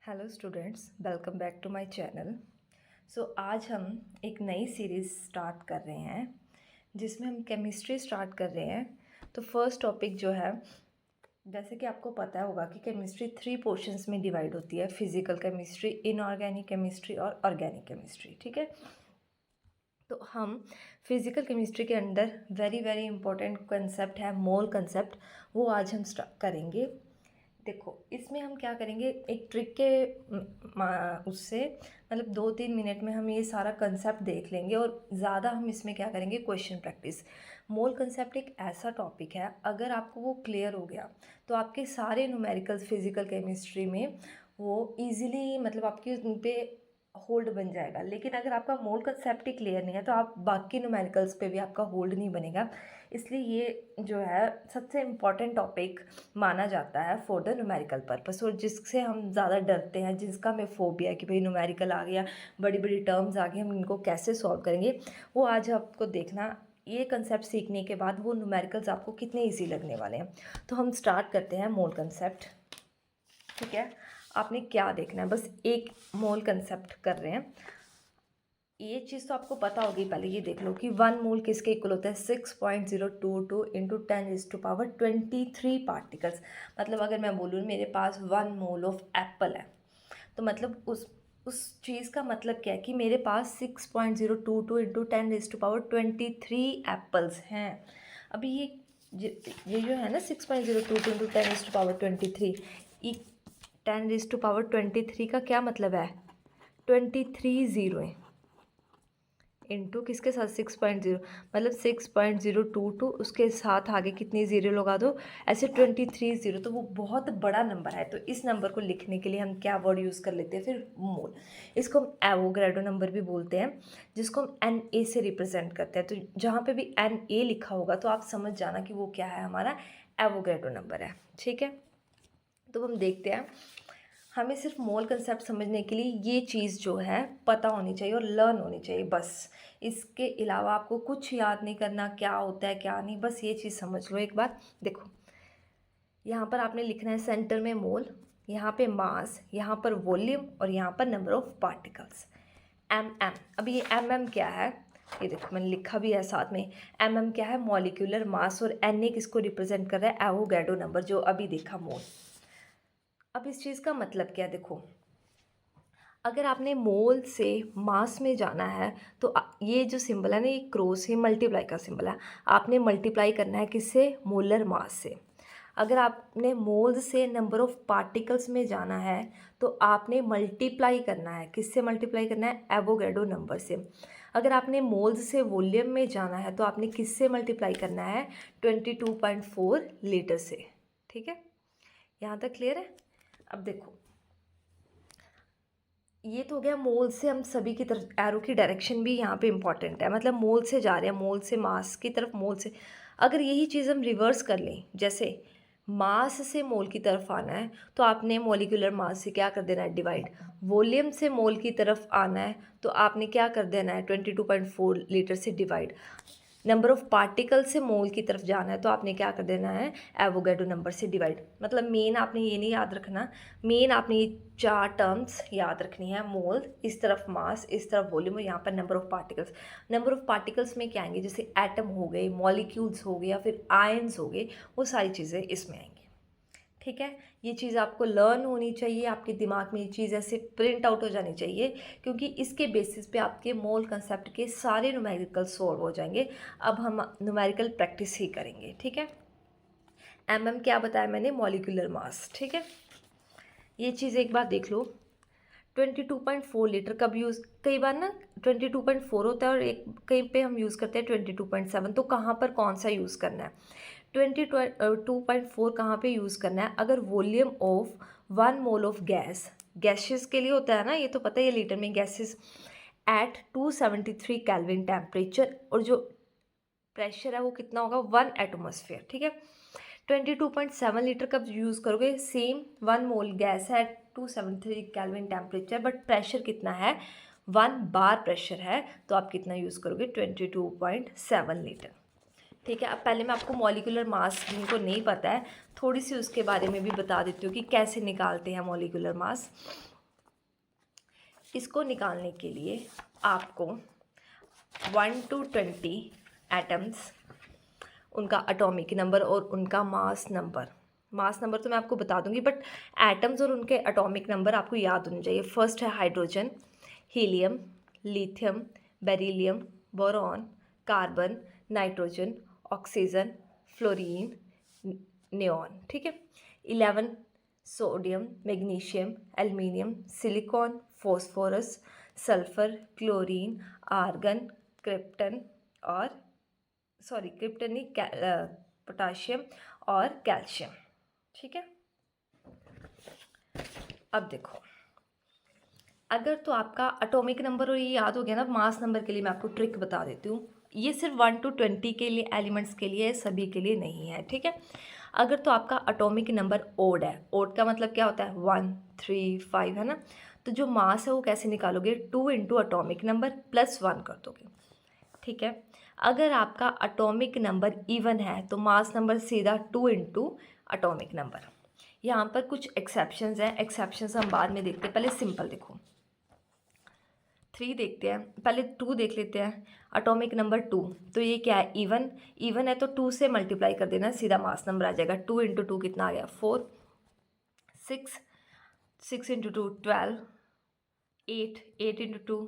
Hello students, welcome back to my channel. आज हम एक नई सीरीज़ स्टार्ट कर रहे हैं जिसमें हम केमिस्ट्री स्टार्ट कर रहे हैं। तो फर्स्ट टॉपिक जो है, जैसे कि आपको पता होगा कि केमिस्ट्री 3 पोर्शंस में डिवाइड होती है: फिजिकल केमिस्ट्री, इनऑर्गेनिक केमिस्ट्री और ऑर्गेनिक केमिस्ट्री। ठीक है, तो हम फिजिकल केमिस्ट्री के अंदर वेरी इंपॉर्टेंट कंसेप्ट है मोल कंसेप्ट, वो आज हम स्टार्ट करेंगे। देखो, इसमें हम क्या करेंगे, एक ट्रिक के उससे मतलब 2-3 मिनट में हम ये सारा कंसेप्ट देख लेंगे और ज़्यादा हम इसमें क्या करेंगे, क्वेश्चन प्रैक्टिस। मोल कंसेप्ट एक ऐसा टॉपिक है, अगर आपको वो क्लियर हो गया तो आपके सारे न्यूमेरिकल्स फिजिकल केमिस्ट्री में वो इजीली मतलब आपके उन पे होल्ड बन जाएगा। लेकिन अगर आपका मोल कंसेप्ट ही क्लियर नहीं है तो आप बाकी न्यूमेरिकल्स पे भी आपका होल्ड नहीं बनेगा। इसलिए ये जो है सबसे इम्पॉर्टेंट टॉपिक माना जाता है फॉर द न्यूमेरिकल पर्पस, और जिससे हम ज़्यादा डरते हैं, जिसका हमें फोबिया है कि भाई न्यूमेरिकल आ गया, बड़ी बड़ी टर्म्स आ गई, हम इनको कैसे सॉल्व करेंगे, वो आज आपको देखना। ये कंसेप्ट सीखने के बाद वो न्यूमेरिकल्स आपको कितने ईजी लगने वाले हैं। तो हम स्टार्ट करते हैं मोल कंसेप्ट। ठीक है, आपने क्या देखना है, बस एक मोल कंसेप्ट कर रहे हैं। ये चीज़ तो आपको पता होगी, पहले ये देख लो कि 1 मोल किसके इक्वल होता है, 6.022 इंटू 10⁻23 पार्टिकल्स। मतलब अगर मैं बोलूँ मेरे पास 1 मोल ऑफ एप्पल है, तो मतलब उस चीज़ का मतलब क्या है कि मेरे पास 6.022 इंटू 10⁻23 एप्पल्स हैं। अभी ये जो है ना 6.022 इंटू 10⁻23, ये 10⁻23 का क्या मतलब है, 23 ज़ीरो इंटू किसके साथ 6.0, मतलब 6.022, उसके साथ आगे कितनी ज़ीरो लगा दो, ऐसे 23 ज़ीरो। तो वो बहुत बड़ा नंबर है, तो इस नंबर को लिखने के लिए हम क्या वर्ड यूज़ कर लेते हैं, फिर मोल। इसको हम एवोगैड्रो नंबर भी बोलते हैं, जिसको हम NA से रिप्रेजेंट करते हैं। तो जहाँ पे भी NA लिखा होगा तो आप समझ जाना कि वो क्या है, हमारा एवोगैड्रो नंबर है। ठीक है, तो हम देखते हैं। हमें सिर्फ मोल कंसेप्ट समझने के लिए ये चीज़ जो है पता होनी चाहिए और लर्न होनी चाहिए, बस। इसके अलावा आपको कुछ याद नहीं करना, क्या होता है क्या नहीं, बस ये चीज़ समझ लो एक बार। देखो, यहाँ पर आपने लिखना है सेंटर में मोल, यहाँ पे मास, यहाँ पर वॉल्यूम और यहाँ पर नंबर ऑफ पार्टिकल्स, MM। अभी ये MM क्या है, ये देखो मैंने लिखा भी है साथ में। MM क्या है, मॉलिक्यूलर मास, और NA किसको रिप्रेजेंट कर रहा है, एवोगैड्रो नंबर, जो अभी देखा मोल। अब इस चीज़ का मतलब क्या है, देखो, अगर आपने मोल से मास में जाना है तो ये जो सिंबल है ना, ये क्रॉस, ये मल्टीप्लाई का सिंबल है। आपने मल्टीप्लाई करना है किससे, मोलर मास से। अगर आपने मोल से नंबर ऑफ पार्टिकल्स में जाना है तो आपने मल्टीप्लाई करना है, किससे मल्टीप्लाई करना है, एवोगैड्रो नंबर से। अगर आपने मोल्स से वॉल्यूम में जाना है तो आपने किससे मल्टीप्लाई करना है, 22.4 लीटर से। ठीक है, यहाँ तक क्लियर है। अब देखो, ये तो हो गया मोल से हम सभी की तरफ, एरो की डायरेक्शन भी यहाँ पे इंपॉर्टेंट है, मतलब मोल से जा रहे हैं, मोल से मास की तरफ, मोल से। अगर यही चीज़ हम रिवर्स कर लें, जैसे मास से मोल की तरफ आना है तो आपने मॉलिक्यूलर मास से क्या कर देना है, डिवाइड। वॉल्यूम से मोल की तरफ आना है तो आपने क्या कर देना है, 22.4 लीटर से डिवाइड। नंबर ऑफ पार्टिकल से मोल की तरफ जाना है तो आपने क्या कर देना है, एवोगैड्रो नंबर से डिवाइड। मतलब मेन आपने ये नहीं याद रखना, मेन आपने ये 4 टर्म्स याद रखनी है, मोल, इस तरफ मास, इस तरफ वॉल्यूम, और यहाँ पर number of particles. Number of particles में क्या आएंगे, जैसे एटम हो गए, मॉलिक्यूल्स हो गए, या फिर आयन्स हो गए, वो सारी चीज़ें इसमें आएंगी। ठीक है, ये चीज़ आपको लर्न होनी चाहिए, आपके दिमाग में ये चीज़ ऐसे प्रिंट आउट हो जानी चाहिए, क्योंकि इसके बेसिस पे आपके मोल कंसेप्ट के सारे न्यूमेरिकल सॉल्व हो जाएंगे। अब हम न्यूमेरिकल प्रैक्टिस ही करेंगे। ठीक है, MM क्या बताया मैंने, मॉलिक्यूलर मास। ठीक है, ये चीज़ एक बार देख लो। 22.4 लीटर कब यूज़, कई बार ना 22.4 होता है और एक कहीं पे हम यूज़ करते हैं 22.7, तो कहाँ पर कौन सा यूज़ करना है, 22.4 कहाँ पे यूज़ करना है, अगर volume of 1 mole of gas, gases के लिए होता है ना, ये तो पता है, ये लीटर में गैसेस, एट 273 केल्विन टेम्परेचर, और जो प्रेशर है वो कितना होगा, 1 एटमॉस्फेयर। ठीक है, 22.7 लीटर कब यूज़ करोगे, सेम 1 मोल गैस है, 273 केल्विन टेम्परेचर, बट प्रेशर कितना है, 1 बार प्रेशर है, तो आप कितना यूज़ करोगे, 22.7 लीटर। ठीक है, अब पहले मैं आपको मॉलिक्यूलर मास, जिनको नहीं पता है, थोड़ी सी उसके बारे में भी बता देती हूँ कि कैसे निकालते हैं मॉलिक्यूलर मास। इसको निकालने के लिए आपको 1 to 20 एटम्स, उनका एटॉमिक नंबर और उनका मास नंबर तो मैं आपको बता दूंगी, बट एटम्स और उनके एटॉमिक नंबर आपको याद होने चाहिए। फर्स्ट है hydrogen, helium, lithium, beryllium, boron, carbon, nitrogen, oxygen, fluorine, neon. ठीक है। 11 sodium, magnesium, aluminium, silicon, phosphorus, sulphur, chlorine, argon, krypton और क्रिप्टन नहीं, पोटाशियम और कैल्शियम। ठीक है। अब देखो, अगर तो आपका एटॉमिक नंबर और ये याद हो गया ना, मास नंबर के लिए मैं आपको ट्रिक बता देती हूँ। ये सिर्फ 1 to 20 के लिए एलिमेंट्स के लिए, सभी के लिए नहीं है। ठीक है। अगर तो आपका एटॉमिक नंबर ओड है, ओड का मतलब क्या होता है, 1 3 5 है ना, तो जो मास है वो कैसे निकालोगे, 2 इंटू एटॉमिक नंबर प्लस 1 कर दोगे। ठीक है। अगर आपका एटॉमिक नंबर इवन है तो मास नंबर सीधा 2 इंटू एटॉमिक नंबर। यहाँ पर कुछ एक्सेप्शंस हैं, एक्सेप्शंस हम बाद में देखते हैं, पहले सिंपल देखो। 3 देखते हैं, पहले 2 देख लेते हैं। एटॉमिक नंबर 2, तो ये क्या है, इवन है तो 2 से मल्टीप्लाई कर देना, सीधा मास नंबर आ जाएगा। 2 इंटू 2 कितना आ गया, 4, 6 इंटू 2 12, 8 इंटू 2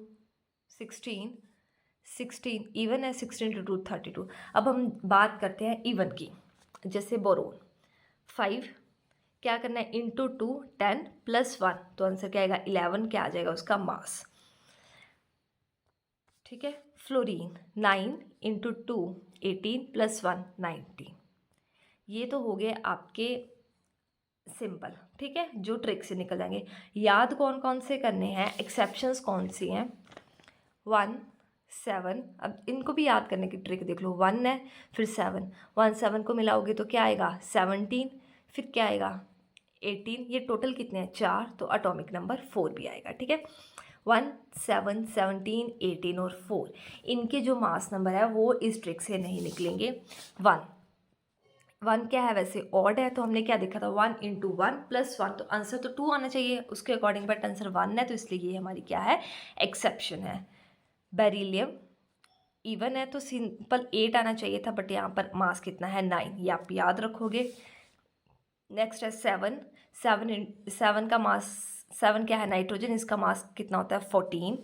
16 इवन है, 16 इंटू 2 32। अब हम बात करते हैं इवन की, जैसे बोरोन 5, क्या करना है, इंटू 2 10 प्लस 1, तो आंसर क्या आएगा 11, क्या आ जाएगा उसका मास। ठीक है। Fluorine 9 into 2 18 plus 1 19। ये तो हो गए आपके सिंपल। ठीक है, जो ट्रिक से निकल जाएंगे। याद कौन कौन से करने हैं, एक्सेप्शंस कौन सी हैं, 1 7, अब इनको भी याद करने की ट्रिक देख लो। 1 है, फिर 7, 1 7 को मिलाओगे तो क्या आएगा 17, फिर क्या आएगा 18, ये टोटल कितने हैं 4, तो एटॉमिक नंबर 4 भी आएगा। ठीक है। 1 7 17 18 और 4, इनके जो मास नंबर है वो इस ट्रिक से नहीं निकलेंगे। 1 क्या है, वैसे ऑड है, तो हमने क्या देखा था, 1 इंटू 1 प्लस 1, तो आंसर तो 2 आना चाहिए उसके अकॉर्डिंग, बट आंसर 1 है, तो इसलिए ये हमारी क्या है, एक्सेप्शन है। बेरिलियम इवन है तो सिंपल 8 आना चाहिए था, बट यहाँ पर मास कितना है 9, ये आप याद रखोगे। नेक्स्ट है 7 का मास, 7 क्या है, नाइट्रोजन, इसका मास कितना होता है 14।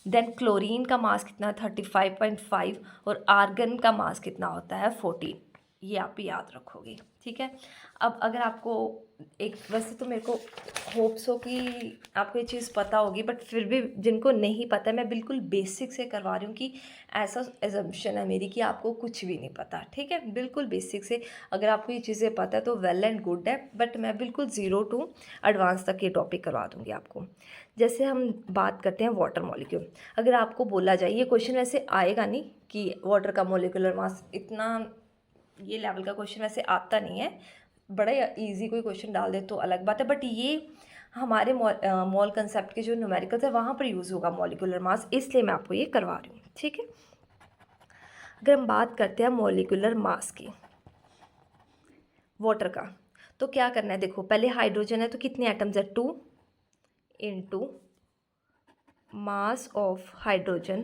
देन क्लोरीन का मास कितना है 35.5 और आर्गन का मास कितना होता है 14, ये आप याद रखोगे। ठीक है। अब अगर आपको एक, वैसे तो मेरे को होप्स हो कि आपको ये चीज़ पता होगी, बट फिर भी जिनको नहीं पता है, मैं बिल्कुल बेसिक से करवा रही हूँ कि ऐसा एजम्पशन है मेरी कि आपको कुछ भी नहीं पता। ठीक है, बिल्कुल बेसिक से अगर आपको ये चीज़ें पता है तो वेल एंड गुड है, बट मैं बिल्कुल 0 to एडवांस तक ये टॉपिक करवा दूँगी आपको। जैसे हम बात करते हैं वाटर मॉलिक्यूल, अगर आपको बोला जाए, ये क्वेश्चन वैसे आएगा नहीं कि वाटर का मॉलिक्यूलर मास, इतना ये लेवल का क्वेश्चन वैसे आता नहीं है, बड़ा इजी कोई क्वेश्चन डाल दे तो अलग बात है, बट ये हमारे मॉल कंसेप्ट के जो न्यूमेरिकल्स है वहाँ पर यूज़ होगा मॉलिक्यूलर मास, इसलिए मैं आपको ये करवा रही हूँ। ठीक है। अगर हम बात करते हैं मॉलिक्यूलर मास की वाटर का, तो क्या करना है, देखो पहले हाइड्रोजन है तो कितने एटम्स है, 2 into mass of hydrogen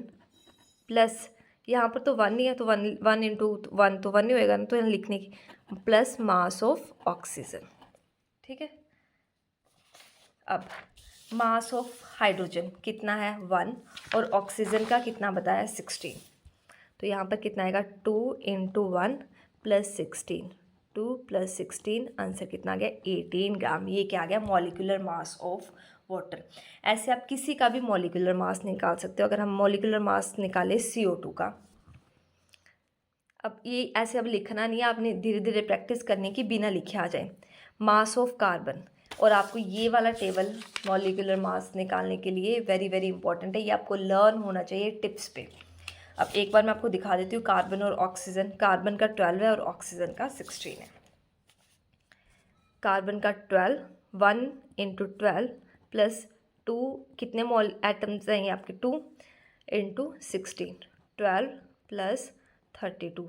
plus, यहाँ पर तो 1 ही है तो 1 इंटू 1 तो 1 ही होएगा ना, तो यहाँ लिखने की, प्लस मास ऑफ ऑक्सीजन। ठीक है। अब मास ऑफ हाइड्रोजन कितना है 1 और ऑक्सीजन का कितना बताया 16, तो यहाँ पर कितना आएगा 2 इंटू 1 प्लस 16, 2 प्लस 16, आंसर कितना आ गया 18 ग्राम। ये क्या आ गया, मॉलिक्यूलर मास ऑफ वाटर। ऐसे आप किसी का भी मॉलिक्यूलर मास निकाल सकते हो। अगर हम मॉलिक्यूलर मास निकालें CO2 का, अब ये ऐसे अब लिखना नहीं है, आपने धीरे धीरे प्रैक्टिस करनी कि बिना लिखे आ जाए। मास ऑफ कार्बन, और आपको ये वाला टेबल मॉलिक्यूलर मास निकालने के लिए वेरी वेरी इंपॉर्टेंट है, ये आपको लर्न होना चाहिए टिप्स पे। अब एक बार मैं आपको दिखा देती हूँ कार्बन और ऑक्सीजन। कार्बन का 12 है और ऑक्सीजन का 16 है। कार्बन का 12, 1 इंटू 12 प्लस 2, कितने मॉल एटम्स हैं ये आपके 2 into 16, 12 plus 32,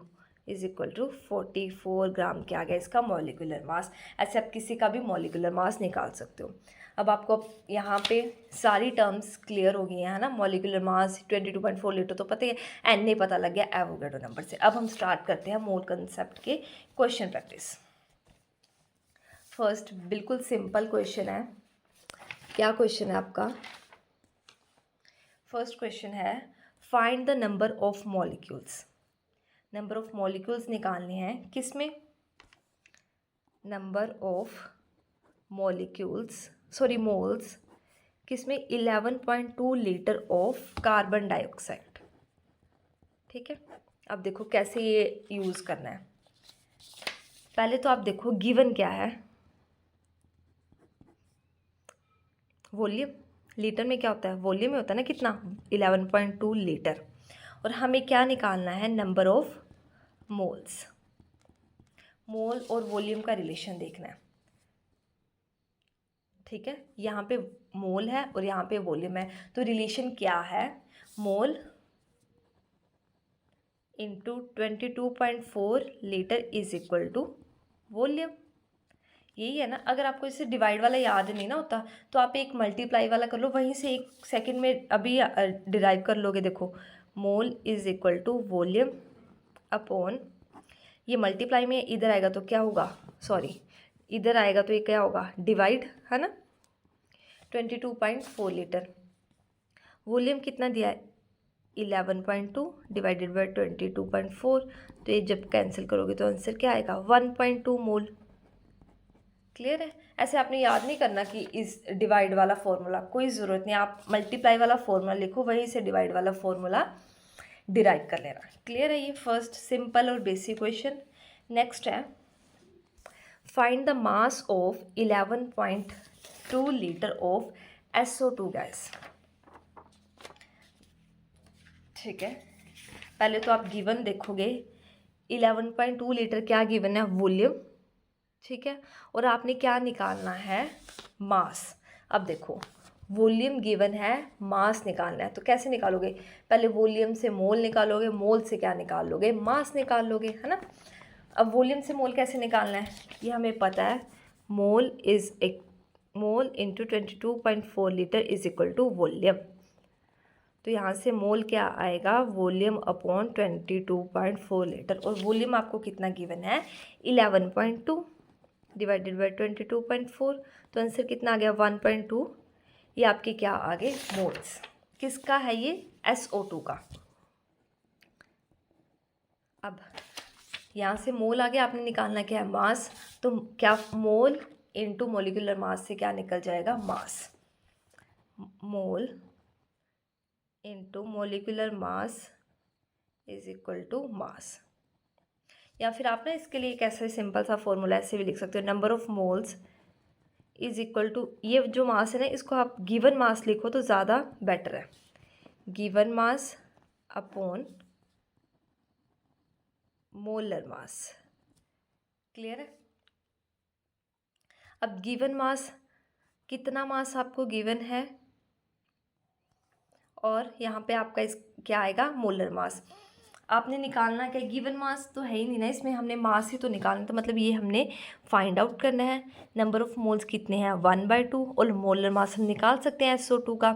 is equal to 44 gram क्या आ गया इसका मॉलिक्यूलर मास। ऐसे आप किसी का भी मॉलिक्यूलर मास निकाल सकते हो। अब आपको यहाँ पे सारी टर्म्स क्लियर हो गई हैं, है ना। मॉलिक्यूलर मास 22.4 लीटर तो पता ही है, एन नहीं पता लग गया एवोगैड्रो नंबर से। अब हम स्टार्ट करते हैं मोल कंसेप्ट के क्वेश्चन प्रैक्टिस। फर्स्ट बिल्कुल सिंपल क्वेश्चन है। क्या क्वेश्चन है आपका? फर्स्ट क्वेश्चन है find the number of molecules. Number of molecules निकालने हैं, किस में? नंबर ऑफ मॉलिक्यूल्स मोल्स किस में? 11.2 लीटर ऑफ कार्बन डाइऑक्साइड। ठीक है, अब देखो कैसे ये यूज़ करना है। पहले तो आप देखो गिवन क्या है, वॉल्यूम। लीटर में क्या होता है? वॉल्यूम में होता है ना, कितना? 11.2 लीटर। और हमें क्या निकालना है? Number of moles. मोल और वॉल्यूम का रिलेशन देखना है। ठीक है, यहाँ पे मोल है और यहाँ पे वॉल्यूम है, तो रिलेशन क्या है? Mole into 22.4 litre is equal to volume. यही है ना। अगर आपको इससे डिवाइड वाला याद नहीं ना होता तो आप एक मल्टीप्लाई वाला कर लो, वहीं से एक सेकंड में अभी डिराइव कर लोगे। देखो mole is equal to volume upon, ये मल्टीप्लाई में इधर आएगा तो क्या होगा? सॉरी, इधर आएगा तो ये क्या होगा? डिवाइड, है ना। 22.4 लीटर। वॉल्यूम कितना दिया है? 11.2 डिवाइडेड बाई 22.4, तो ये जब कैंसिल करोगे तो आंसर क्या आएगा? 1.2 मोल। क्लियर है। ऐसे आपने याद नहीं करना कि इस डिवाइड वाला फॉर्मूला, कोई ज़रूरत नहीं, आप मल्टीप्लाई वाला फॉर्मूला लिखो, वहीं से डिवाइड वाला फॉर्मूला डिराइव कर लेना। क्लियर है। ये फर्स्ट सिंपल और बेसिक क्वेश्चन। नेक्स्ट है find the mass of 11.2 litre of SO2 gas. ठीक है, पहले तो आप गिवन देखोगे 11.2 लीटर क्या गिवन है? वॉल्यूम। ठीक है, और आपने क्या निकालना है? मास। अब देखो वॉल्यूम गिवन है, मास निकालना है, तो कैसे निकालोगे? पहले वॉल्यूम से मोल निकालोगे, मोल से क्या निकाल लोगे? मास निकाल लोगे, है ना। अब वॉल्यूम से मोल कैसे निकालना है ये हमें पता है। मोल इज एक mole into 22.4 litre is equal to volume. तो यहाँ से मोल क्या आएगा? Volume upon 22.4 litre. और वॉल्यूम आपको कितना गिवन है? 11.2 डिवाइडेड बाई 22.4, तो आंसर कितना आ गया? 1.2। ये आपके क्या आ गए? मोल्स। किसका है ये? SO2 का। अब यहाँ से मोल आ गया, आपने निकालना क्या है? मास। तो क्या मोल इनटू मॉलिक्यूलर मास से क्या निकल जाएगा? Mass. Mole into molecular mass is equal to mass. या फिर आप ना इसके लिए एक ऐसा सिंपल सा फॉर्मूला ऐसे भी लिख सकते हो, number of moles is equal to, ये जो मास है ना इसको आप गिवन मास लिखो तो ज़्यादा बेटर है। गिवन मास अपॉन मोलर मास। क्लियर है। अब गिवन मास, कितना मास आपको गिवन है, और यहाँ पे आपका इस क्या आएगा? Molar mass. आपने निकालना क्या? गिवन मास तो है ही नहीं ना इसमें, हमने मास ही तो निकालना, तो मतलब ये हमने फाइंड आउट करना है। नंबर ऑफ मोल्स कितने हैं? 1/2, और मोलर मास हम निकाल सकते हैं SO2 का।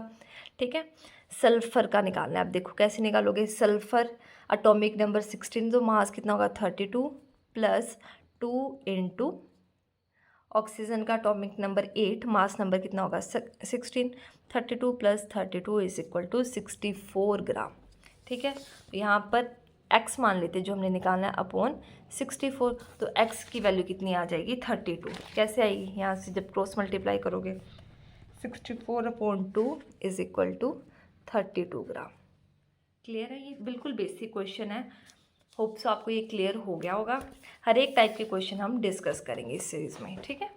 ठीक है, सल्फर का निकालना है। आप देखो कैसे निकालोगे? सल्फर एटॉमिक नंबर 16, तो मास कितना होगा? 32 प्लस 2 इंटू ऑक्सीजन का एटॉमिक नंबर 8, मास नंबर कितना होगा? 16। 32 प्लस 32 इज इक्वल टू 64 ग्राम। ठीक है, तो यहाँ पर x मान लेते जो हमने निकालना है अपॉन 64, तो x की वैल्यू कितनी आ जाएगी? 32। कैसे आएगी? यहाँ से जब क्रॉस मल्टीप्लाई करोगे 64/2 is equal to 32 gram. Clear है। ये बिल्कुल बेसिक क्वेश्चन है। होप सो आपको ये क्लियर हो गया होगा। हर एक टाइप के क्वेश्चन हम डिस्कस करेंगे इस सीरीज़ में। ठीक है,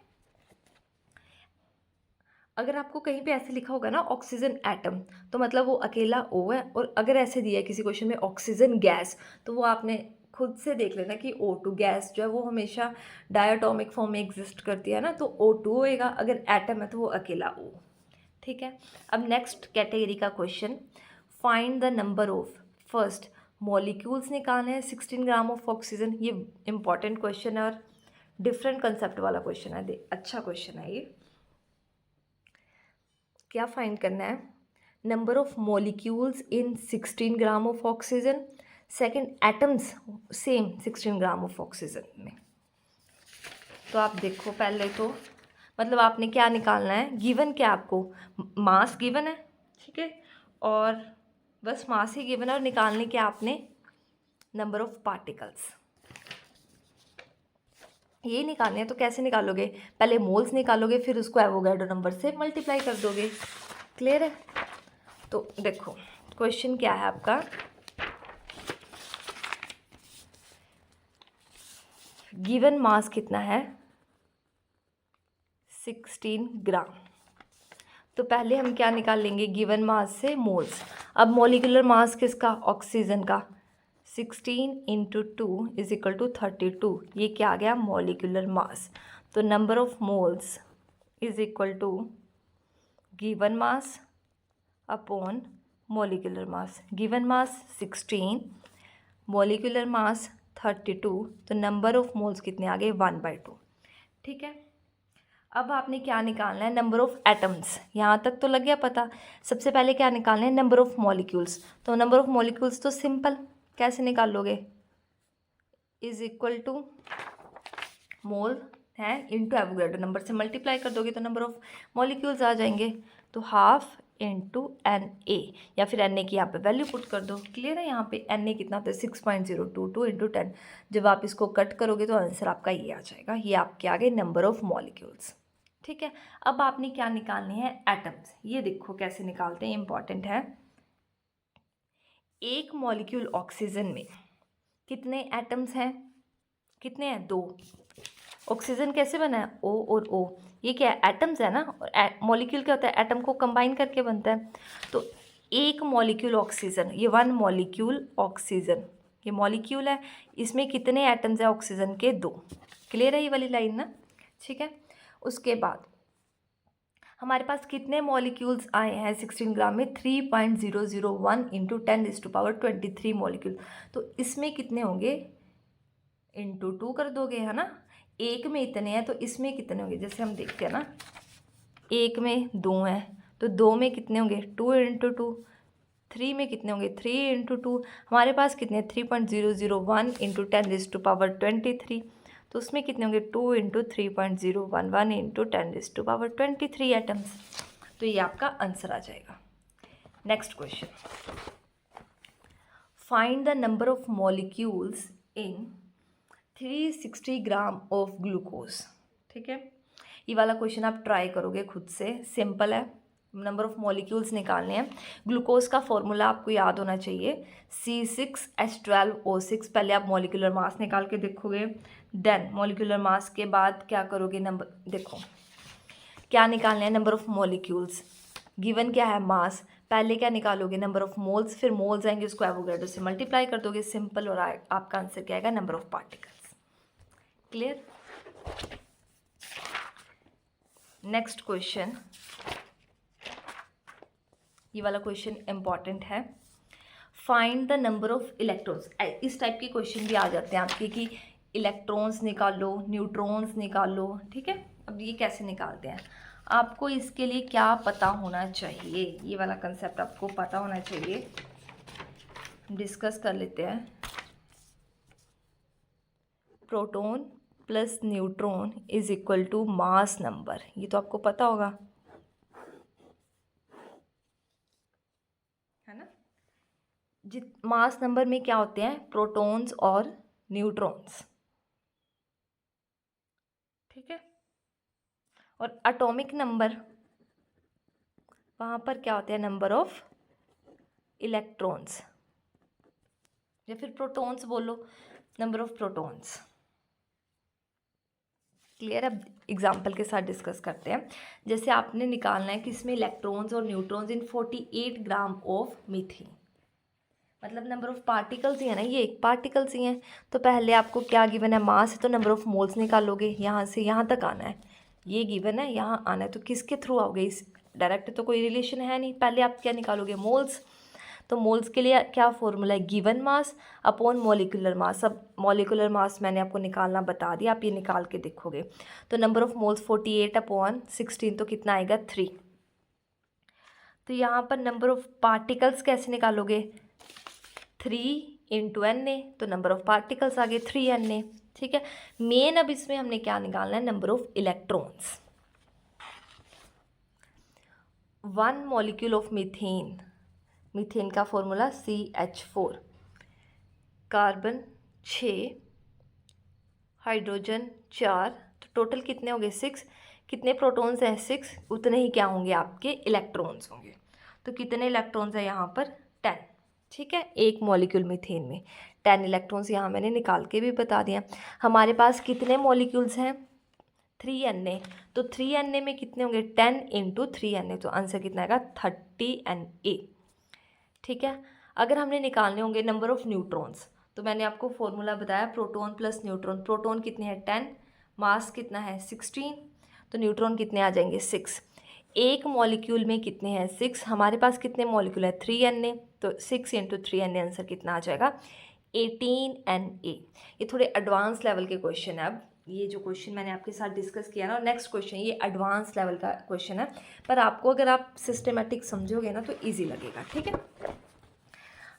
अगर आपको कहीं पे ऐसे लिखा होगा ना ऑक्सीजन एटम, तो मतलब वो अकेला O है। और अगर ऐसे दिया है किसी क्वेश्चन में ऑक्सीजन गैस, तो वो आपने खुद से देख लेना कि O2 गैस जो है वो हमेशा डायटोमिक फॉर्म में एग्जिस्ट करती है ना, तो O2 होएगा। अगर एटम है तो वो अकेला O। ठीक है, अब नेक्स्ट कैटेगरी का question, find the number of, first molecules निकालने हैं 16 ग्राम ऑफ ऑक्सीजन। ये इंपॉर्टेंट क्वेश्चन है और डिफरेंट कंसेप्ट वाला क्वेश्चन है, अच्छा क्वेश्चन है ये। क्या फाइंड करना है? Number of molecules in 16 gram of oxygen, second atoms same 16 gram of oxygen में। तो आप देखो पहले तो मतलब आपने क्या निकालना है, गिवन क्या आपको, मास गिवन है, ठीक है, और बस मास ही गिवन है, और निकालने क्या आपने, नंबर ऑफ पार्टिकल्स, ये निकालने हैं। तो कैसे निकालोगे, पहले मोल्स निकालोगे, फिर उसको एवोगैड्रो नंबर से मल्टीप्लाई कर दोगे। क्लियर है? तो देखो क्वेश्चन क्या है आपका, गिवन मास कितना है, 16 ग्राम। तो पहले हम क्या निकाल लेंगे, गिवन मास से मोल्स। अब मॉलिक्यूलर मास किसका, ऑक्सीजन का, 16 इंटू 2 इज इक्वल टू 32। ये क्या आ गया, मॉलिक्यूलर मास। तो number of moles is equal to given mass upon molecular mass. Given mass 16, molecular mass 32, तो नंबर ऑफ मोल्स कितने आ गए, 1/2। ठीक है, अब आपने क्या निकालना है, नंबर ऑफ एटम्स। यहाँ तक तो लग गया पता। सबसे पहले क्या निकालना है, नंबर ऑफ मॉलिक्यूल्स। तो नंबर ऑफ मॉलिक्यूल्स तो सिंपल, कैसे निकाल लोगे, इज इक्वल टू मोल है इंटू एवोगैड्रो नंबर से मल्टीप्लाई कर दोगे तो नंबर ऑफ मॉलिक्यूल्स आ जाएंगे। तो हाफ इंटू Na, या फिर Na की यहाँ पे वैल्यू पुट कर दो। क्लियर है? यहाँ पे Na कितना होता है, 6.022 इंटू 10। जब आप इसको कट करोगे तो आंसर आपका ये आ जाएगा। ये आपके आगे नंबर ऑफ मॉलिक्यूल्स। ठीक है, अब आपने क्या निकालने हैं, एटम्स। ये देखो कैसे निकालते हैं, इंपॉर्टेंट है। एक मॉलिक्यूल ऑक्सीजन में कितने एटम्स हैं, कितने हैं, 2। ऑक्सीजन कैसे बना है, O और O, ये क्या है, एटम्स है ना। और मॉलिक्यूल क्या होता है, एटम को कंबाइन करके बनता है। तो एक मॉलिक्यूल ऑक्सीजन, ये 1 मॉलिक्यूल ऑक्सीजन, ये मॉलिक्यूल है, इसमें कितने एटम्स हैं ऑक्सीजन के, 2। क्लियर है ये वाली लाइन ना? ठीक है, उसके बाद हमारे पास कितने मॉलिक्यूल्स आए हैं 16 ग्राम में, 3.001 इंटू 10⁻23 मॉलिक्यूल। तो इसमें कितने होंगे, इंटू 2 कर दोगे, है ना। एक में इतने हैं तो इसमें कितने होंगे, जैसे हम देखते हैं ना, एक में 2 हैं तो 2 में कितने होंगे, 2 इंटू 2। 3 में कितने होंगे, 3 इंटू 2। हमारे पास कितने, 3.001 इंटू 10⁻23। तो उसमें कितने होंगे, 2 इंटू 3.011 इंटू 10⁻23 एटम्स। तो ये आपका आंसर आ जाएगा। Next question, find the number of molecules in 360 gram of glucose. ठीक है, ये वाला क्वेश्चन आप ट्राई करोगे खुद से, सिंपल है। नंबर ऑफ मॉलिक्यूल्स निकालने हैं। ग्लूकोज का फॉर्मूला आपको याद होना चाहिए, C6H12O6। पहले आप मॉलिक्यूलर मास निकाल के देखोगे, देन मॉलिक्यूलर मास के बाद क्या करोगे, नंबर, देखो क्या निकालना है, नंबर ऑफ मॉलिक्यूल्स, गिवन क्या है, मास। पहले क्या निकालोगे, नंबर ऑफ मोल्स, फिर मोल्स आएंगे, उसको एवोगैड्रो से मल्टीप्लाई कर दोगे, सिंपल। और आपका आंसर क्या आएगा, number of particles. Clear? Next question, ये वाला क्वेश्चन इंपॉर्टेंट है। Find the number of electrons. इस टाइप के क्वेश्चन भी आ जाते हैं आपके कि इलेक्ट्रॉन्स निकालो, न्यूट्रॉन्स निकालो। ठीक है, अब ये कैसे निकालते हैं, आपको इसके लिए क्या पता होना चाहिए, ये वाला कंसेप्ट आपको पता होना चाहिए। डिस्कस कर लेते हैं। Proton plus neutron is equal to mass number, ये तो आपको पता होगा, है ना। मास नंबर में क्या होते हैं, प्रोटॉन्स और न्यूट्रॉन्स। ठीक है, और एटॉमिक नंबर, वहाँ पर क्या होते हैं, नंबर ऑफ इलेक्ट्रॉन्स, या फिर प्रोटॉन्स बोलो, नंबर ऑफ प्रोटॉन्स। क्लियर? अब एग्जाम्पल के साथ डिस्कस करते हैं। जैसे आपने निकालना है कि इसमें इलेक्ट्रॉन्स और neutrons in 48 gram of methane, मतलब नंबर ऑफ पार्टिकल्स ही है ना, ये एक पार्टिकल्स ही हैं। तो पहले आपको क्या गिवन है, मास है, तो नंबर ऑफ मोल्स निकालोगे, यहाँ से यहाँ तक आना है, ये गिवन है, यहाँ आना है, तो किसके थ्रू आओगे, इस डायरेक्ट तो कोई रिलेशन है नहीं। पहले आप क्या निकालोगे, मोल्स। तो मोल्स के लिए क्या फॉर्मूला है, गिवन मास अपॉन मॉलिक्यूलर मास। अब मॉलिक्यूलर मास मैंने आपको निकालना बता दिया, आप ये निकाल के देखोगे। तो नंबर ऑफ मोल्स 48/16, तो कितना आएगा 3। तो यहाँ पर नंबर ऑफ पार्टिकल्स कैसे निकालोगे, 3 × Na, तो नंबर ऑफ पार्टिकल्स आ गए 3Na। ठीक है, मेन अब इसमें हमने क्या निकालना है, number of electrons. 1 molecule of methane, methane का फॉर्मूला CH4, कार्बन 6, हाइड्रोजन 4, तो टोटल कितने होंगे 6। कितने प्रोटॉन्स हैं 6, उतने ही क्या होंगे आपके इलेक्ट्रॉन्स होंगे। तो कितने इलेक्ट्रॉन्स हैं यहाँ पर 10। ठीक है, एक मॉलिक्यूल मीथेन में 10 इलेक्ट्रॉन्स यहाँ मैंने निकाल के भी बता दिया। हमारे पास कितने मॉलिक्यूल्स हैं 3Na, तो 3Na में कितने होंगे 10 × 3Na, तो आंसर कितना आएगा 30Na। ठीक है, अगर हमने निकालने होंगे नंबर ऑफ न्यूट्रॉन्स, तो मैंने आपको फॉर्मूला बताया प्रोटॉन प्लस न्यूट्रॉन। प्रोटॉन कितने हैं 10, मास कितना है 16, तो न्यूट्रॉन कितने आ जाएंगे 6। एक मॉलिक्यूल में कितने हैं 6, हमारे पास कितने मॉलिक्यूल है 3Na, तो 6 × 3Na आंसर कितना आ जाएगा 18Na। ये थोड़े एडवांस लेवल के क्वेश्चन है। अब ये जो क्वेश्चन मैंने आपके साथ डिस्कस किया ना, नेक्स्ट क्वेश्चन ये एडवांस लेवल का क्वेश्चन है, पर आपको अगर आप सिस्टमेटिक समझोगे ना तो ईजी लगेगा। ठीक है,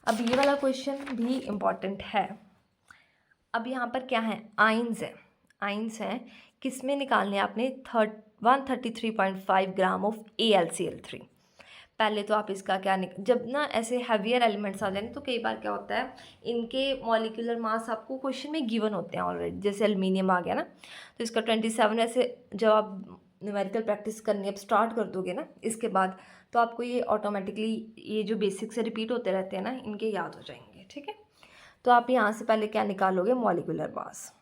अब ये वाला क्वेश्चन भी इम्पॉर्टेंट है। अब यहाँ पर क्या है, आइंस है, आइंस हैं, किस में निकालने आपने 133.5 ग्राम ऑफ AlCl3। पहले तो आप इसका क्या जब ना ऐसे हैवियर एलिमेंट्स आ जाए तो कई बार क्या होता है, इनके मॉलिक्यूलर मास आपको क्वेश्चन में गिवन होते हैं ऑलरेडी, जैसे एल्युमिनियम आ गया ना, तो इसका 27। ऐसे जब आप न्यूमेरिकल प्रैक्टिस करनी अब स्टार्ट कर दोगे ना इसके बाद, तो आपको ये ऑटोमेटिकली ये जो बेसिक से रिपीट होते रहते हैं ना, इनके याद हो जाएंगे। ठीक है, तो आप यहाँ से पहले क्या निकालोगे, मॉलिक्यूलर मास।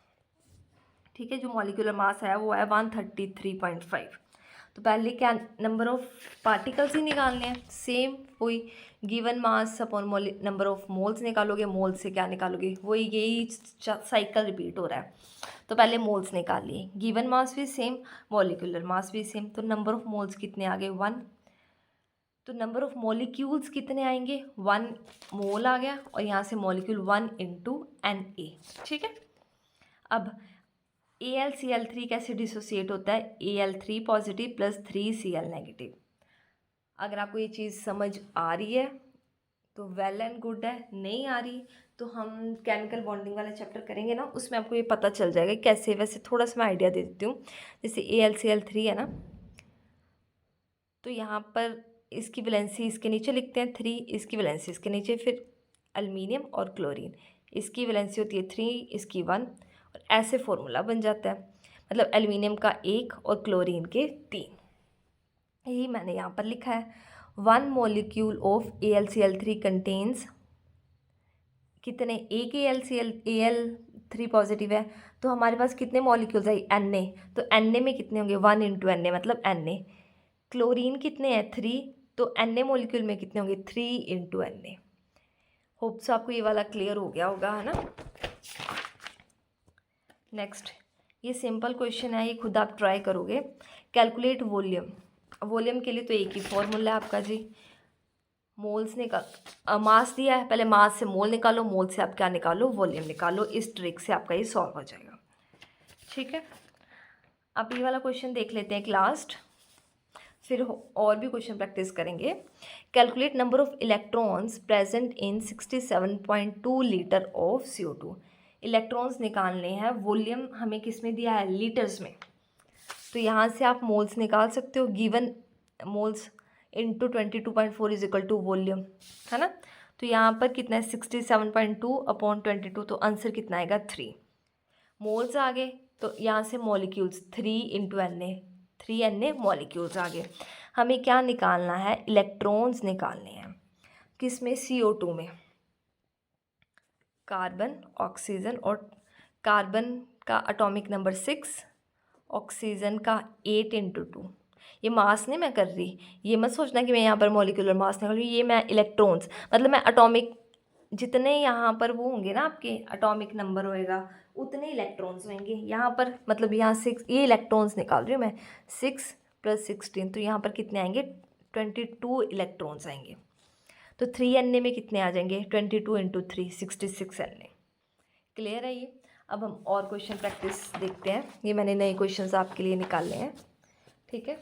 ठीक है, जो मॉलिक्यूलर मास है वो है 133.5। तो पहले क्या नंबर ऑफ पार्टिकल्स ही निकालने हैं, सेम वही given mass upon number of moles निकालोगे, मोल्स से क्या निकालोगे, वही यही साइकिल रिपीट हो रहा है। तो पहले मोल्स निकालिए, गिवन मास भी सेम, मॉलिक्यूलर मास भी सेम, तो नंबर ऑफ मोल्स कितने आ गए 1। तो नंबर ऑफ मॉलिक्यूल्स कितने आएंगे 1 मोल आ गया, और यहाँ से मॉलिक्यूल 1 × Na। ठीक है, अब AlCl3 कैसे डिसोसिएट होता है, Al3 positive plus 3Cl negative. अगर आपको ये चीज़ समझ आ रही है तो वेल एंड गुड है, नहीं आ रही तो हम केमिकल बॉन्डिंग वाला चैप्टर करेंगे ना, उसमें आपको ये पता चल जाएगा कैसे। वैसे थोड़ा सा मैं आइडिया दे देती हूँ, जैसे AlCl3 है ना, तो यहाँ पर इसकी वैलेंसी इसके नीचे लिखते हैं 3, इसकी वैलेंसी इसके नीचे, फिर एल्युमिनियम और क्लोरीन, इसकी वैलेंसी होती है 3, इसकी 1, और ऐसे फॉर्मूला बन जाता है, मतलब एल्युमिनियम का 1 और क्लोरीन के 3। यही मैंने यहाँ पर लिखा है। 1 मॉलिक्यूल ऑफ AlCl3 कंटेन्स कितने, एक Al3 पॉजिटिव है, तो हमारे पास कितने मॉलिक्यूल्स है Na, तो Na में कितने होंगे 1 × Na मतलब Na। क्लोरीन कितने हैं 3, तो Na मॉलिक्यूल में कितने होंगे 3 × Na। होप सो आपको ये वाला क्लियर हो गया होगा, है ना। नेक्स्ट, ये सिंपल क्वेश्चन है, ये खुद आप ट्राई करोगे। कैलकुलेट वॉल्यूम, वॉल्यूम के लिए तो एक ही फॉर्मूला है आपका जी, मोल्स निकाल, मास दिया है, पहले मास से मोल निकालो, मोल से आप क्या निकालो वॉल्यूम निकालो, इस ट्रिक से आपका ये सॉल्व हो जाएगा। ठीक है, अब ये वाला क्वेश्चन देख लेते हैं एक लास्ट, फिर और भी क्वेश्चन प्रैक्टिस करेंगे। Calculate number of electrons present in 67.2 litre of CO2। Electrons निकालने हैं, वॉल्यूम हमें किस में दिया है लीटर्स में, तो यहाँ से आप मोल्स निकाल सकते हो, गिवन मोल्स इंटू 22.4 = वॉल्यूम, है ना। तो यहाँ पर कितना है 67.2/22, तो आंसर कितना आएगा 3। मोल्स आ गए, तो यहाँ से मॉलिक्यूल्स 3 × Na, 3Na मॉलिक्यूल्स आ गए। हमें क्या निकालना है, इलेक्ट्रॉन्स निकालने हैं, किस में CO2 में, कार्बन ऑक्सीजन, और कार्बन का एटॉमिक नंबर 6, ऑक्सीजन का 8 × 2। ये मास नहीं मैं कर रही, ये मत सोचना कि मैं यहाँ पर मॉलिक्यूलर मास निकाल रही हूँ, ये मैं इलेक्ट्रॉन्स मतलब मैं एटॉमिक, जितने यहाँ पर वो होंगे ना आपके एटॉमिक नंबर होएगा उतने इलेक्ट्रॉन्स होंगे यहाँ पर, मतलब यहाँ 6, ये इलेक्ट्रॉन्स निकाल रही हूँ मैं, 6 + 16, तो यहाँ पर कितने आएंगे 22 इलेक्ट्रॉन्स आएंगे। तो 3Na में कितने आ जाएंगे, 22 इंटू 3 66Na। क्लियर है ये। अब हम और क्वेश्चन प्रैक्टिस देखते हैं। ये मैंने नए क्वेश्चंस आपके लिए निकाले हैं, ठीक है।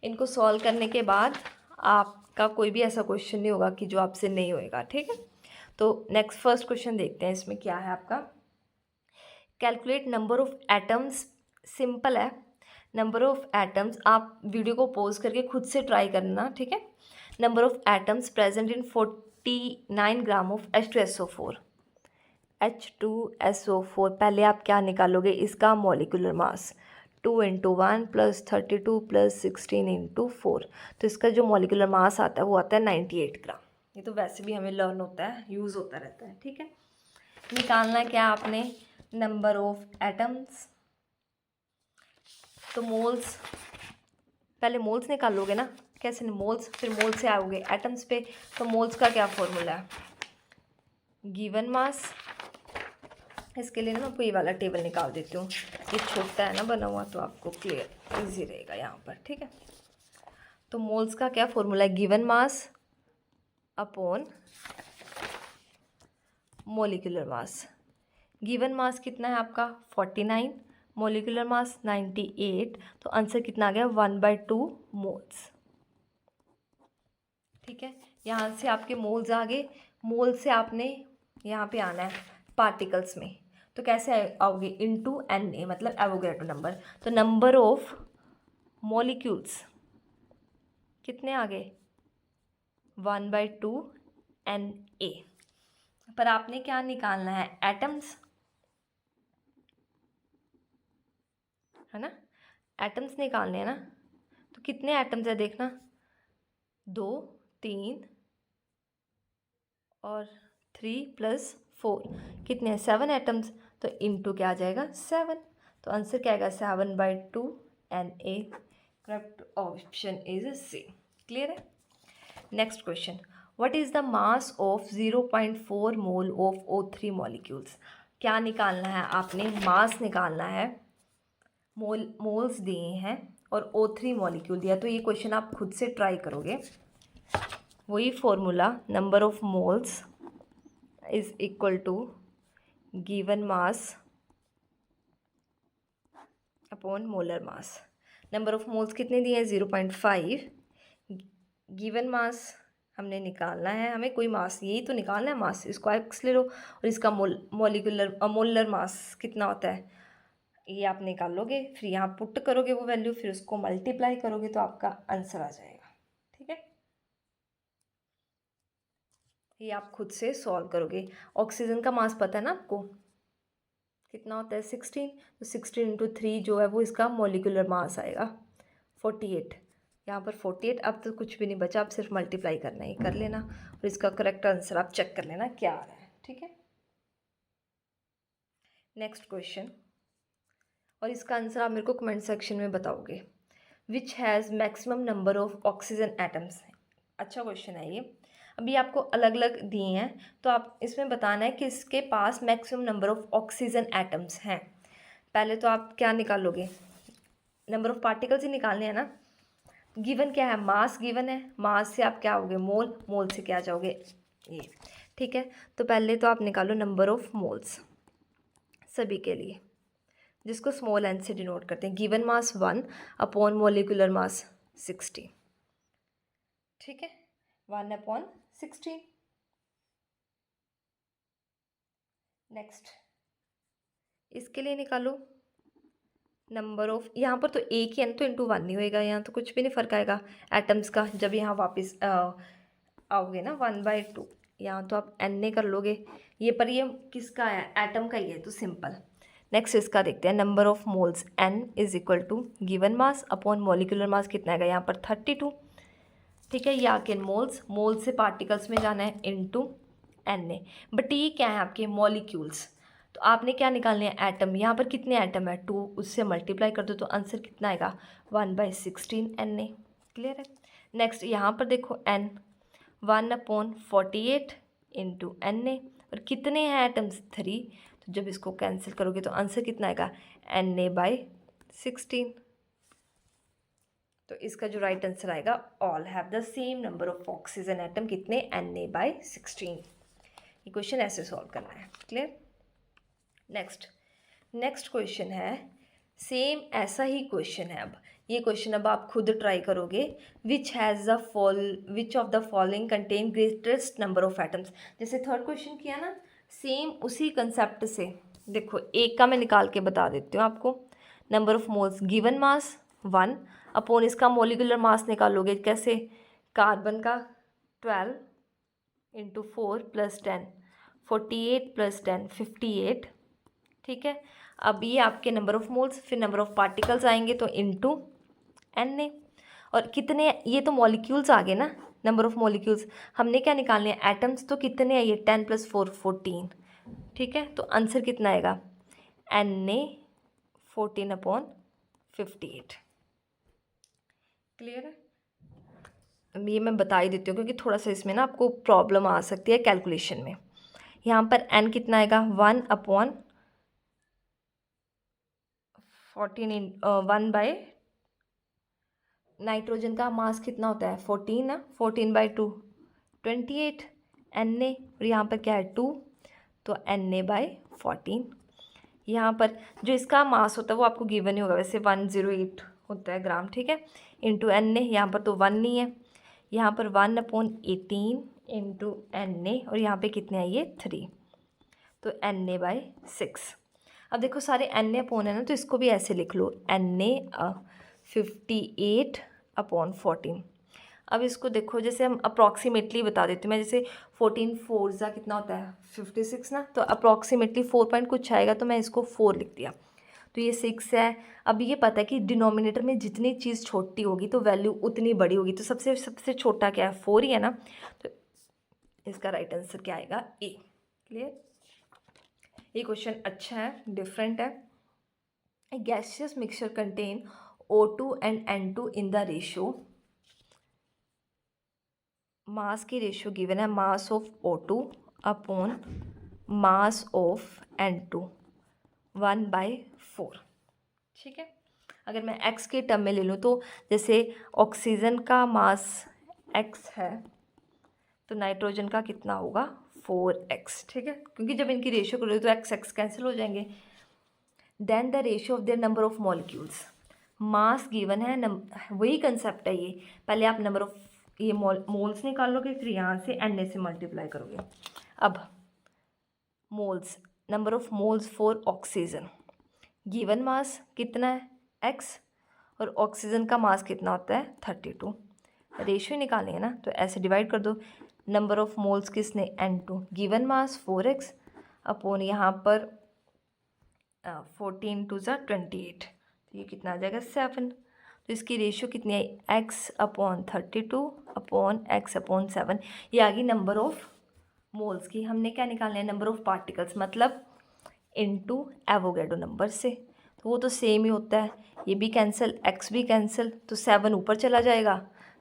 इनको सॉल्व करने के बाद आपका कोई भी ऐसा क्वेश्चन नहीं होगा कि जो आपसे नहीं होएगा, ठीक है। तो नेक्स्ट फर्स्ट क्वेश्चन देखते हैं, इसमें क्या है आपका, calculate number of atoms. Simple है, नंबर ऑफ एटम्स, आप वीडियो को पॉज करके खुद से ट्राई करना, ठीक है। Number of atoms present in 49 gram of H2SO4। H2SO4, पहले आप क्या निकालोगे, इसका molecular mass 2 into 1 plus 32 plus 16 into 4। तो इसका जो मॉलिक्यूलर मास आता है वो आता है 98 ग्राम। ये तो वैसे भी हमें लर्न होता है, यूज़ होता रहता है, ठीक है। निकालना क्या आपने, नंबर ऑफ एटम्स। तो मोल्स, पहले मोल्स निकालोगे ना, कैसे मोल्स, फिर मोल से आओगे एटम्स पे। तो मोल्स का क्या फॉर्मूला है, गिवन मास। इसके लिए ना मैं आपको ये वाला टेबल निकाल देती हूँ, ये छोटा है ना बना हुआ, तो आपको क्लियर इजी रहेगा यहाँ पर, ठीक है। तो मोल्स का क्या फॉर्मूला है, given mass upon molecular mass. Given मास कितना है आपका 49, मोलिकुलर मास 98, तो आंसर कितना आ गया 1/2 मोल्स, ठीक है। यहाँ से आपके मोल्स आ गए, मोल से आपने यहाँ पे आना है पार्टिकल्स में। तो कैसे आओगे, इनटू Na, मतलब एवोगैड्रो नंबर। तो नंबर ऑफ मॉलिक्यूल्स कितने आ गए 1/2 Na। पर आपने क्या निकालना है, एटम्स, है ना, एटम्स निकालने हैं ना। तो कितने एटम्स है देखना, 2 3 और 3 + 4, कितने हैं 7 एटम्स। तो इनटू क्या आ जाएगा 7। तो आंसर क्या आएगा 7/2 Na। Correct option is C. Clear है। Next question, what is the mass of 0.4 mole of O3 molecules. क्या निकालना है आपने, मास निकालना है, मोल्स दिए हैं और O3 मॉलिक्यूल दिया। तो ये क्वेश्चन आप खुद से ट्राई करोगे, वही formula, number of moles is equal to given mass upon molar mass. Number of moles कितने दिए हैं 0.5, गिवन मास हमने निकालना है, हमें कोई मास, यही तो निकालना है मास, इसको एक्स ले लो, और इसका मोलर मास कितना होता है ये आप निकाल लोगे, फिर यहाँ पुट करोगे वो वैल्यू, फिर उसको मल्टीप्लाई करोगे तो आपका आंसर आ जाएगा, ठीक है। ये आप खुद से सॉल्व करोगे। ऑक्सीजन का मास पता है ना आपको कितना होता है 16, तो 16 इंटू 3 जो है वो इसका मॉलिक्यूलर मास आएगा 48। यहाँ पर 48, अब तो कुछ भी नहीं बचा, अब सिर्फ मल्टीप्लाई करना है, कर लेना, और इसका करेक्ट आंसर आप चेक कर लेना क्या आ रहा है, ठीक है। नेक्स्ट क्वेश्चन, और इसका आंसर आप मेरे को कमेंट सेक्शन में बताओगे। Which has maximum number of oxygen atoms. अच्छा क्वेश्चन है ये। अभी आपको अलग अलग दिए हैं, तो आप इसमें बताना है कि इसके पास maximum number of oxygen atoms हैं। पहले तो आप क्या निकालोगे, नंबर ऑफ पार्टिकल्स ही निकालने हैं ना। गिवन क्या है, मास गिवन है, मास से आप क्या होगे मोल, मोल से क्या जाओगे ये, ठीक है। तो पहले तो आप निकालो नंबर ऑफ मोल्स सभी के लिए, जिसको स्मॉल एन से डिनोट करते हैं। Given mass 1 upon molecular mass 60, ठीक है, 1/16। नेक्स्ट इसके लिए निकालो नंबर ऑफ, यहाँ पर तो एक ही है ना, तो इंटू 1 नहीं होएगा, यहाँ तो कुछ भी नहीं फ़र्क आएगा एटम्स का। जब यहाँ वापस आओगे ना 1/2, यहाँ तो आप Na कर लोगे, ये पर ये किसका है, एटम का ही है, तो सिंपल। नेक्स्ट इसका देखते हैं, number of moles N is equal to given mass upon molecular mass कितना आएगा, यहाँ पर 32, ठीक है। या कि मोल से पार्टिकल्स में जाना है इनटू Na। बट ये क्या है आपके मॉलिक्यूल्स, तो आपने क्या निकालने हैं एटम। यहाँ पर कितने एटम है 2, उससे मल्टीप्लाई कर दो तो आंसर कितना आएगा 1/16 Na। क्लियर है। नेक्स्ट यहाँ पर देखो N 1/48 इंटू Na, और कितने हैं एटम्स 3, तो जब इसको कैंसिल करोगे तो आंसर कितना आएगा Na/16। तो इसका जो राइट आंसर आएगा all have the same number of oxygen atom, कितने, Na/16। ये क्वेश्चन ऐसे सॉल्व करना है। क्लियर। नेक्स्ट क्वेश्चन है, सेम ऐसा ही क्वेश्चन है। अब ये क्वेश्चन अब आप खुद ट्राई करोगे। Which of the following contain greatest number of atoms. जैसे थर्ड क्वेश्चन किया ना, सेम उसी कंसेप्ट से देखो, एक का मैं निकाल के बता देती हूँ आपको। Number of moles given mass 1 upon इसका मोलिकुलर मास निकालोगे कैसे, कार्बन का 12 इंटू 4 + 10 48 + 10 58। ठीक है। अब ये आपके नंबर ऑफ मोल्स, फिर नंबर ऑफ पार्टिकल्स आएंगे तो इनटू Na। और कितने, ये तो मॉलिक्यूल्स आ गए ना, नंबर ऑफ मॉलिक्यूल्स। हमने क्या निकालने हैं, एटम्स। तो कितने हैं ये, 10 + 4 14। ठीक है। तो आंसर कितना आएगा, Na 14/58। क्लियर है। ये मैं बता ही देती हूँ क्योंकि थोड़ा सा इसमें ना आपको प्रॉब्लम आ सकती है कैलकुलेशन में। यहाँ पर n कितना आएगा, 1/14 1/, नाइट्रोजन का मास कितना होता है 14 ना, 14/2 28 Na। और यहाँ पर क्या है 2, तो Na/14। यहाँ पर जो इसका मास होता है वो आपको गिवन ही होगा, वैसे 108 होता है ग्राम। ठीक है। इंटू Na, यहाँ पर तो 1 नहीं है, यहाँ पर 1/18 इंटू Na। और यहाँ पे कितने हैं ये 3, तो Na/6। अब देखो सारे Na है ना, तो इसको भी ऐसे लिख लो, Na 58/14। अब इसको देखो, जैसे हम अप्रॉक्सीमेटली बता देते हैं मैं, जैसे 14 4 कितना होता है 56 ना, तो अप्रॉक्सीमेटली 4 पॉइंट कुछ आएगा, तो मैं इसको 4 लिख दिया। तो ये 6 है। अब ये पता है कि डिनोमिनेटर में जितनी चीज़ छोटी होगी तो वैल्यू उतनी बड़ी होगी, तो सबसे छोटा क्या है 4 ही है ना, तो इसका राइट आंसर क्या आएगा, ए। क्लियर। ये क्वेश्चन अच्छा है, डिफरेंट है। A gaseous mixture contain O2 and N2 in the ratio, mass की रेशियो गिवन है, mass of O2 upon mass of N2 1/4। ठीक है। अगर मैं x के टर्म में ले लूँ तो जैसे ऑक्सीजन का मास x है, तो नाइट्रोजन का कितना होगा 4x। ठीक है। क्योंकि जब इनकी रेशियो करोगे तो x कैंसिल हो जाएंगे। Then the ratio of their number of molecules, mass given है, वही कंसेप्ट है ये। पहले आप नंबर ऑफ ये मोल्स निकालोगे, फिर यहाँ से Na से मल्टीप्लाई करोगे। अब moles, number of moles for oxygen, given mass कितना है x, और ऑक्सीजन का मास कितना होता है 32। रेशियो निकालेंगे ना, तो ऐसे डिवाइड कर दो। नंबर ऑफ मोल्स किसने, N2, given mass 4x upon यहाँ पर 14 2 = 28, तो ये कितना आ जाएगा 7। तो इसकी रेशियो कितनी आई, x/32 अपॉन x/7। ये आ गई नंबर ऑफ मोल्स की। हमने क्या निकालना है, नंबर ऑफ पार्टिकल्स, मतलब इनटू एवोगैड्रो नंबर से, तो वो तो सेम ही होता है। ये भी कैंसिल, x भी कैंसिल, तो 7 ऊपर चला जाएगा,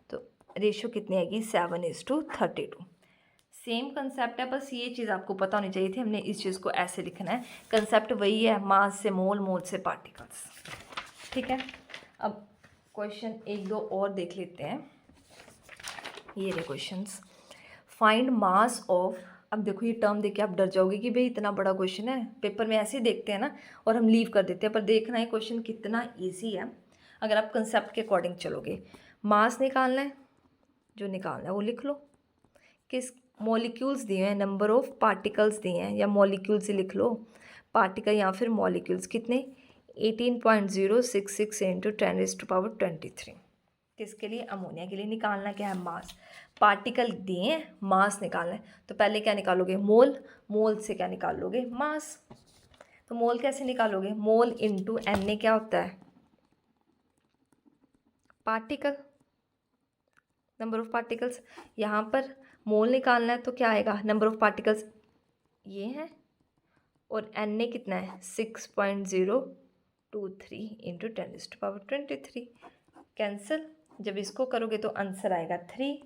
तो रेशियो कितनी आएगी 7:32। सेम कंसेप्ट है, बस ये चीज़ आपको पता होनी चाहिए थी। हमने इस चीज़ को ऐसे लिखना है, कंसेप्ट वही है, मास से मोल, मोल से पार्टिकल्स। ठीक है। अब क्वेश्चन 1 2 और देख लेते हैं। ये रहे क्वेश्चंस। फाइंड मास ऑफ, अब देखो ये टर्म देख के आप डर जाओगे कि भाई इतना बड़ा क्वेश्चन है, पेपर में ऐसे ही देखते हैं ना और हम लीव कर देते हैं, पर देखना है क्वेश्चन कितना इजी है अगर आप कंसेप्ट के अकॉर्डिंग चलोगे। मास निकालना है, जो निकालना है वो लिख लो। किस मॉलिक्यूल्स दिए हैं, नंबर ऑफ पार्टिकल्स दिए हैं, या मॉलिक्यूल्स ही लिख लो, पार्टिकल या फिर मॉलिक्यूल्स कितने 18.066 × 10⁻23। किसके लिए, अमोनिया के लिए। निकालना क्या है, मास। पार्टिकल दिए हैं, मास निकालना है, तो पहले क्या निकालोगे, मोल। मोल से क्या निकालोगे, मास। तो मोल कैसे निकालोगे, मोल इंटू Na क्या होता है, पार्टिकल, नंबर ऑफ पार्टिकल्स। यहाँ पर मोल निकालना है तो क्या आएगा, नंबर ऑफ पार्टिकल्स ये है, और Na कितना है 6.023 × 10⁻23। कैंसिल, जब इसको करोगे तो आंसर आएगा 3।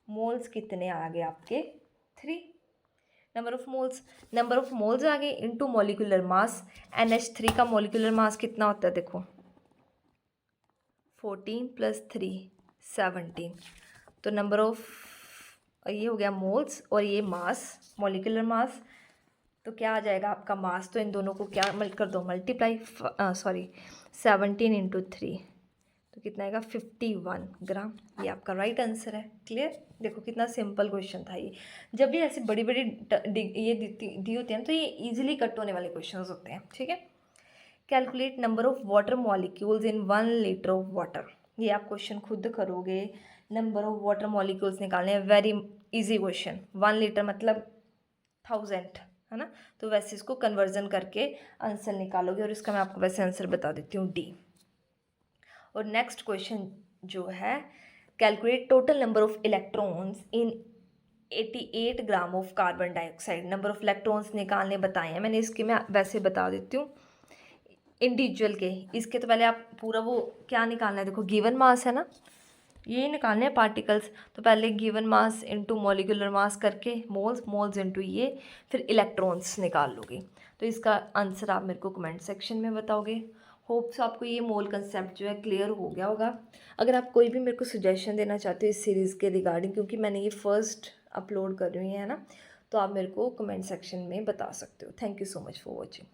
मोल्स कितने आ गए आपके 3। नंबर ऑफ मोल्स आ गए इनटू मॉलिक्यूलर मास। NH3 का मॉलिक्यूलर मास कितना होता है, देखो 14 + 3 17। तो नंबर ऑफ ये हो गया मोल्स और ये मास, मॉलिक्यूलर मास। तो क्या आ जाएगा आपका मास, तो इन दोनों को क्या कर दो मल्टीप्लाई, 17 × 3, तो कितना आएगा 51 ग्राम। ये आपका राइट आंसर है। क्लियर। देखो कितना सिंपल क्वेश्चन था ये। जब भी ऐसी बड़ी बड़ी ये दी होती है ना, तो ये इजीली कट होने वाले क्वेश्चंस होते हैं। ठीक है। Calculate number of water molecules in 1 litre of water. ये आप क्वेश्चन खुद करोगे। नंबर ऑफ वाटर मॉलिक्यूल्स निकालने हैं, वेरी इजी क्वेश्चन। 1 लीटर मतलब 1000, है ना। तो वैसे इसको कन्वर्जन करके आंसर निकालोगे, और इसका मैं आपको वैसे आंसर बता देती हूँ, डी। और नेक्स्ट क्वेश्चन जो है, calculate total number of electrons in 88 gram of carbon dioxide. Number of electrons निकालने बताए हैं मैंने, इसके मैं वैसे बता देती हूँ इंडिविजुअल के। इसके तो पहले आप पूरा वो क्या निकालना है, देखो गिवन मास है ना, ये निकालने हैं पार्टिकल्स। तो पहले गिवन मास इनटू मॉलिक्यूलर मास करके मोल्स इनटू ये, फिर इलेक्ट्रॉन्स निकाल लोगे। तो इसका आंसर आप मेरे को कमेंट सेक्शन में बताओगे। होप्स आपको ये मोल कंसेप्ट जो है क्लियर हो गया होगा। अगर आप कोई भी मेरे को सजेशन देना चाहते हो इस सीरीज़ के रिगार्डिंग, क्योंकि मैंने ये फर्स्ट अपलोड कर रही है ना, तो आप मेरे को कमेंट सेक्शन में बता सकते हो। Thank you so much for watching.